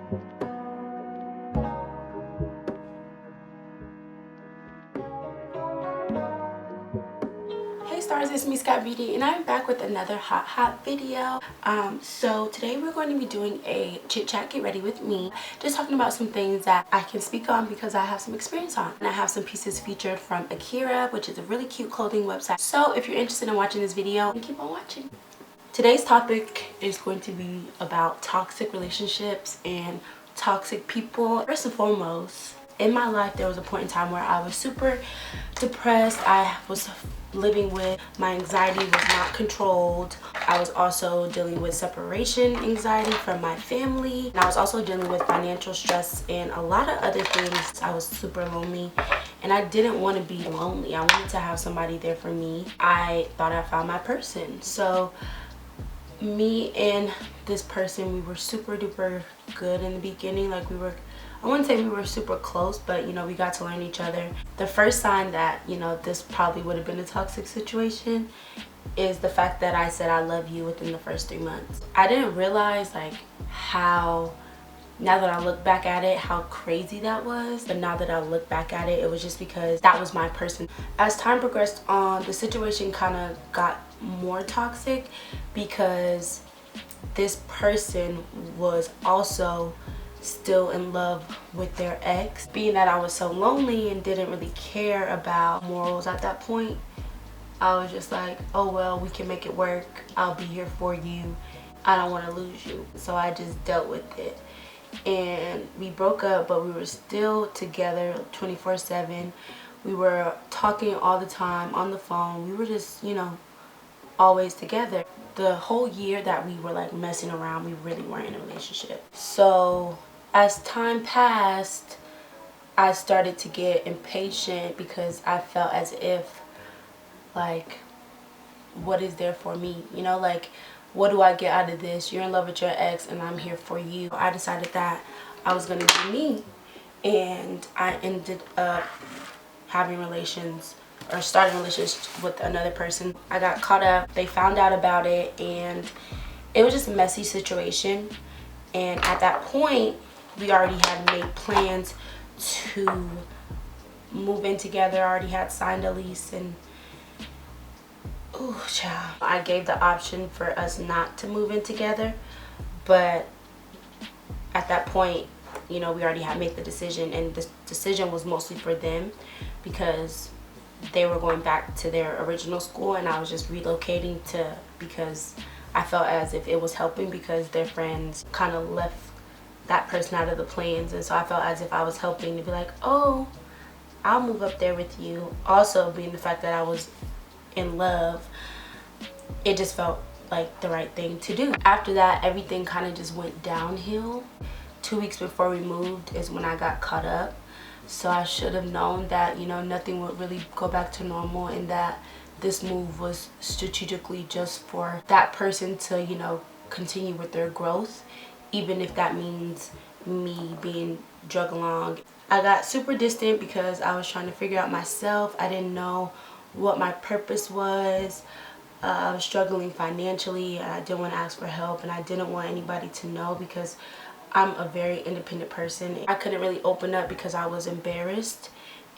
Hey stars, it's me Scott Beauty and I'm back with another hot video. So today we're going to be doing a chit chat, get ready with me, just talking about some things that I can speak on because I have some experience on, and I have some pieces featured from Akira, which is a really cute clothing website. So if you're interested in watching this video, keep on watching. Today's topic is going to be about toxic relationships and toxic people. First and foremost, in my life there was a point in time where I was super depressed. I was living with, my anxiety was not controlled. I was also dealing with separation anxiety from my family, and I was also dealing with financial stress and a lot of other things. I was super lonely and I didn't want to be lonely. I wanted to have somebody there for me. I thought I found my person. So me and this person, we were super duper good in the beginning. Like, I wouldn't say we were super close, but you know, we got to learn each other. The first sign that, you know, this probably would have been a toxic situation is the fact that I said I love you within the first 3 months. I didn't realize like how, now that I look back at it, how crazy that was. But now that I look back at it, it was just because that was my person. As time progressed on, the situation kind of got more toxic because this person was also still in love with their ex. Being that I was so lonely and didn't really care about morals at that point, I was just like, oh well, we can make it work. I'll be here for you. I don't want to lose you. So I just dealt with it. And we broke up, but we were still together 24/7. We were talking all the time on the phone. We were just, you know, always together. The whole year that we were like messing around, we really weren't in a relationship. So as time passed, I started to get impatient because I felt as if, like, what is there for me? You know, like, what do I get out of this? You're in love with your ex and I'm here for you. I decided that I was going to do me, and I ended up having relations or starting relations with another person. I got caught up. They found out about it and it was just a messy situation. And at that point, we already had made plans to move in together. I already had signed a lease, and ooh, child. I gave the option for us not to move in together, but at that point, you know, we already had made the decision, and this decision was mostly for them because they were going back to their original school and I was just relocating to, because I felt as if it was helping because their friends kind of left that person out of the plans, and so I felt as if I was helping to be like, oh, I'll move up there with you. Also, being the fact that I was in love, it just felt like the right thing to do. After that, everything kind of just went downhill. 2 weeks before we moved is when I got caught up. So I should have known that, you know, nothing would really go back to normal, and that this move was strategically just for that person to, you know, continue with their growth, even if that means me being drug along. I got super distant because I was trying to figure out myself. I didn't know what my purpose was. I was struggling financially and I didn't want to ask for help, and I didn't want anybody to know because I'm a very independent person. I couldn't really open up because I was embarrassed,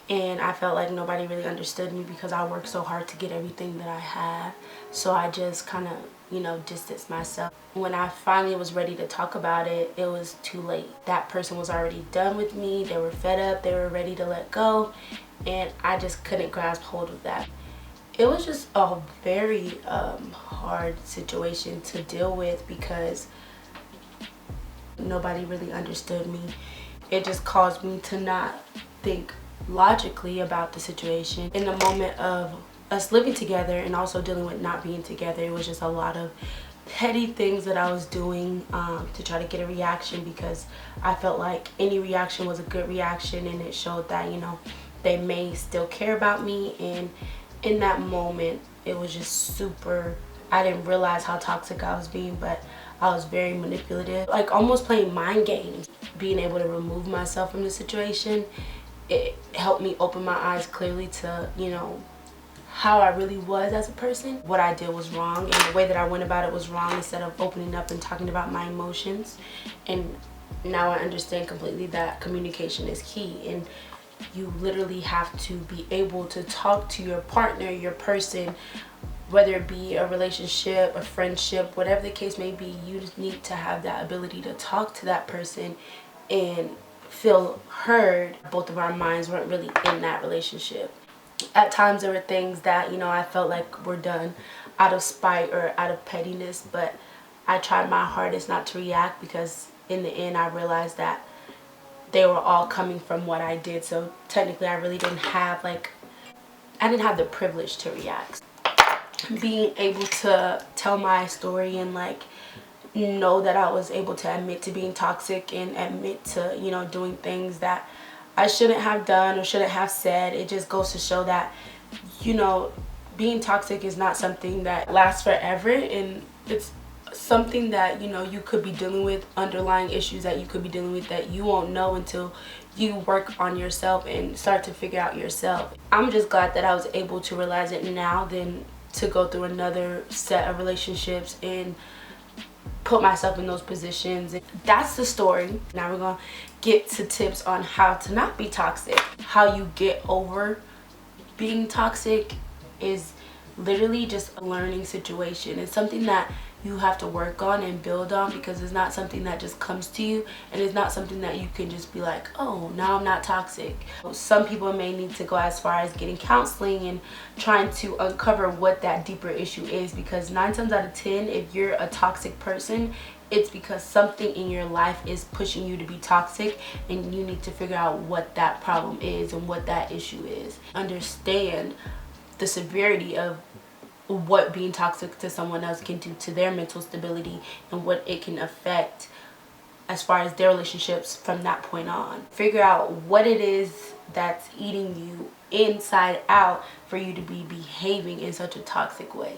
and I felt like nobody really understood me because I worked so hard to get everything that I have. So I just kind of, you know, distanced myself. When I finally was ready to talk about it, it was too late. That person was already done with me. They were fed up. They were ready to let go, and I just couldn't grasp hold of that. It was just a very hard situation to deal with because nobody really understood me. It just caused me to not think logically about the situation. In the moment of us living together and also dealing with not being together, it was just a lot of petty things that I was doing to try to get a reaction, because I felt like any reaction was a good reaction and it showed that, you know, they may still care about me. And in that moment, it was just super, I didn't realize how toxic I was being, but I was very manipulative, like almost playing mind games. Being able to remove myself from the situation, it helped me open my eyes clearly to, you know, how I really was as a person. What I did was wrong, and the way that I went about it was wrong. Instead of opening up and talking about my emotions and now I understand completely that communication is key, and you literally have to be able to talk to your partner, your person, whether it be a relationship, a friendship, whatever the case may be. You just need to have that ability to talk to that person and feel heard. Both of our minds weren't really in that relationship. At times there were things that, you know, I felt like were done out of spite or out of pettiness, but I tried my hardest not to react, because in the end I realized that they were all coming from what I did. So technically I really didn't have the privilege to react. Being able to tell my story and like know that I was able to admit to being toxic and admit to, you know, doing things that I shouldn't have done or shouldn't have said, it just goes to show that, you know, being toxic is not something that lasts forever, and it's something that, you know, you could be dealing with, underlying issues that you could be dealing with that you won't know until you work on yourself and start to figure out yourself. I'm just glad that I was able to realize it now than to go through another set of relationships and put myself in those positions. That's the story. Now we're gonna get to tips on how to not be toxic. How you get over being toxic is literally just a learning situation. It's something that you have to work on and build on, because it's not something that just comes to you, and it's not something that you can just be like, oh, now I'm not toxic. Some people may need to go as far as getting counseling and trying to uncover what that deeper issue is, because 9 times out of 10, if you're a toxic person, it's because something in your life is pushing you to be toxic, and you need to figure out what that problem is and what that issue is. Understand the severity of what being toxic to someone else can do to their mental stability and what it can affect as far as their relationships from that point on. Figure out what it is that's eating you inside out for you to be behaving in such a toxic way.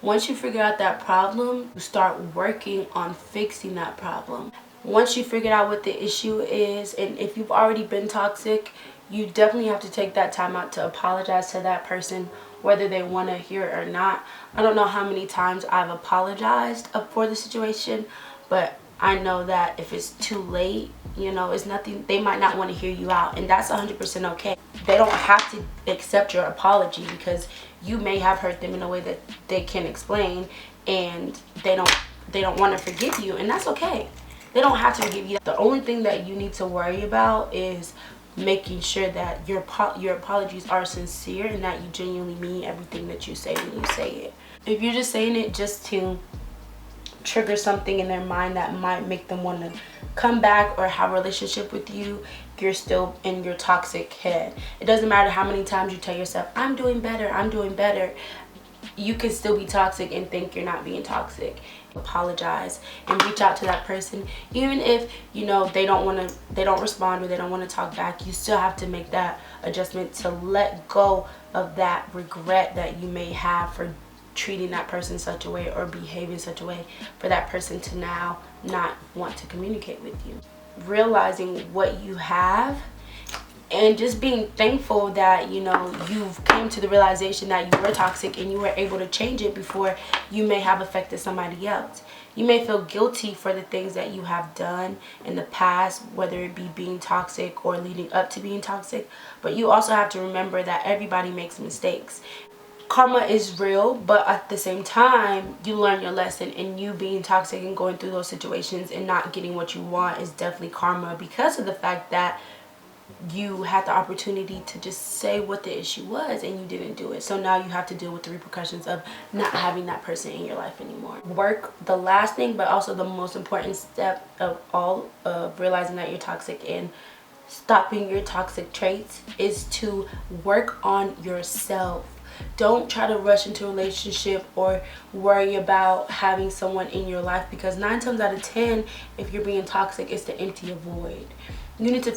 Once you figure out that problem, you start working on fixing that problem. Once you figure out what the issue is, and if you've already been toxic, you definitely have to take that time out to apologize to that person, whether they want to hear it or not. I don't know how many times I've apologized for the situation, but I know that if it's too late, you know, it's nothing. They might not want to hear you out, and that's 100% okay. They don't have to accept your apology, because you may have hurt them in a way that they can explain, and they don't want to forgive you, and that's okay. They don't have to forgive you. The only thing that you need to worry about is making sure that your apologies are sincere and that you genuinely mean everything that you say when you say it. If you're just saying it just to trigger something in their mind that might make them want to come back or have a relationship with you, you're still in your toxic head. It doesn't matter how many times you tell yourself, I'm doing better, I'm doing better. You can still be toxic and think you're not being toxic. Apologize and reach out to that person, even if, you know, they don't respond or they don't want to talk back. You still have to make that adjustment to let go of that regret that you may have for treating that person such a way or behaving such a way for that person to now not want to communicate with you. Realizing what you have and just being thankful that, you know, you've came to the realization that you were toxic and you were able to change it before you may have affected somebody else. You may feel guilty for the things that you have done in the past, whether it be being toxic or leading up to being toxic, but you also have to remember that everybody makes mistakes. Karma is real, but at the same time, you learn your lesson, and you being toxic and going through those situations and not getting what you want is definitely karma, because of the fact that you had the opportunity to just say what the issue was and you didn't do it. So now you have to deal with the repercussions of not having that person in your life anymore. Work, the last thing but also the most important step of all of realizing that you're toxic and stopping your toxic traits is to work on yourself. Don't try to rush into a relationship or worry about having someone in your life, because 9 times out of 10, if you're being toxic, it's to empty a void. You need to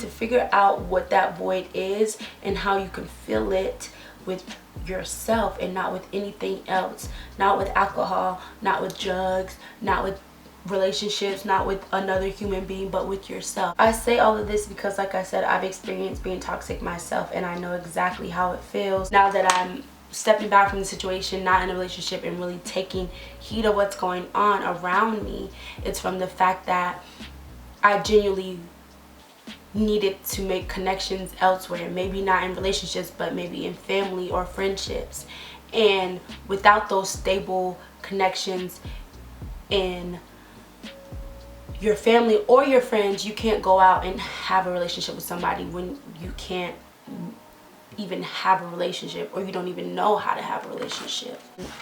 figure out what that void is and how you can fill it with yourself and not with anything else. Not with alcohol, not with drugs, not with relationships, not with another human being, but with yourself. I say all of this because, like I said, I've experienced being toxic myself, and I know exactly how it feels now that I'm stepping back from the situation, not in a relationship, and really taking heed of what's going on around me. It's from the fact that I genuinely needed to make connections elsewhere, maybe not in relationships, but maybe in family or friendships. And without those stable connections in your family or your friends, you can't go out and have a relationship with somebody when you can't even have a relationship, or you don't even know how to have a relationship.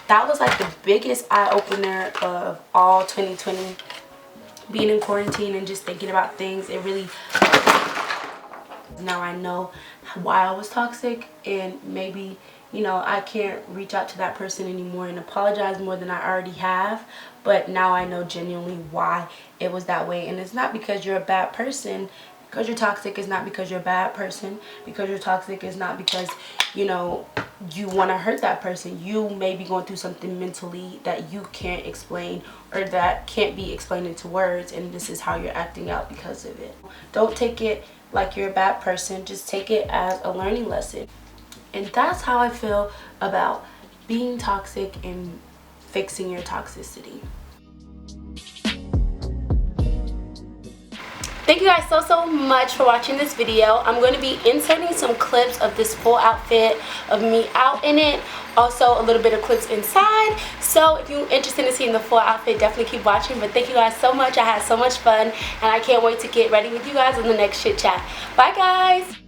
That was like the biggest eye-opener of all 2020, being in quarantine and just thinking about things. It really, now I know why I was toxic, and maybe, you know, I can't reach out to that person anymore and apologize more than I already have. But now I know genuinely why it was that way. And it's not because you're a bad person. Because you're toxic is not because you're a bad person. Because you're toxic is not because, you know, you want to hurt that person. You may be going through something mentally that you can't explain, or that can't be explained into words, and this is how you're acting out because of it. Don't take it like you're a bad person. Just take it as a learning lesson. And that's how I feel about being toxic and fixing your toxicity. Thank you guys so much for watching this video. I'm going to be inserting some clips of this full outfit of me out in it. Also a little bit of clips inside. So if you're interested in seeing the full outfit, definitely keep watching. But thank you guys so much. I had so much fun, and I can't wait to get ready with you guys in the next chit chat. Bye guys.